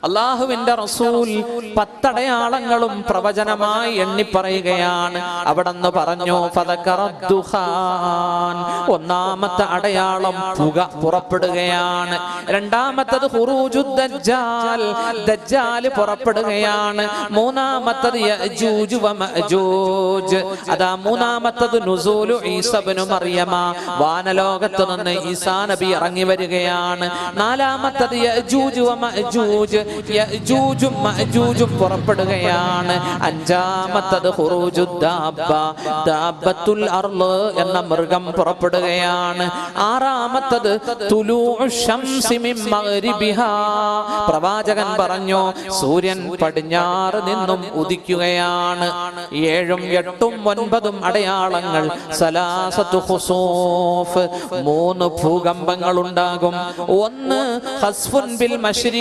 അല്ലാഹുവിന്റെ റസൂൽ 10 അടയാളങ്ങളും പ്രവചനമായി എണ്ണി പറയുകയാണ്. അവിടെന്ന് പറഞ്ഞു ഫദക്കറദ്ദുഖാൻ, ഒന്നാമത്തെ അടയാളം പുക പുറപ്പെടുകയാണ്. രണ്ടാമത്തത് ഖുറൂജുദ് ദജ്ജാൽ, ദജ്ജാൽ പുറപ്പെടുകയാണ്. മൂന്നാമത്തത് യഅജൂജ് വമഅജൂജ്, അതാ മൂന്നാമത്തത് നുസൂലു ഈസ ഇബ്നു മറിയമ, വാനലോകത്ത് നിന്ന് ഈസാ നബി ഇറങ്ങി വരികയാണ്. നാലാമത്തത് യഅജൂജ് വമഅജൂജ്, യഅജൂജും മഅജൂജും പുറപ്പെടുകയാണ്. അഞ്ചാമത്തത് ഖുറൂജുദ് ദാബ്ബ, ദാബ്ബത്തുൽ അർള് എന്ന മൃഗം പുറപ്പെടുകയാണ്. ആറാമത്തത് തുലൂഉ ശംസി മിൻ മഗ്രിബിഹാ, പ്രവാചകൻ പറഞ്ഞു സൂര്യൻ പടിഞ്ഞാറ് നിന്നും ഉദിക്കുകയാണ്. 7ഉം 8ഉം 9ഉം അടയാളങ്ങൾ. സലാസത്തു ഖുസൂഫ്, 3 ഭൂകമ്പങ്ങൾ ഉണ്ടാകും. ഒന്ന് ഖസ്ഫുൻ ബിൽ മശ്രിഖ്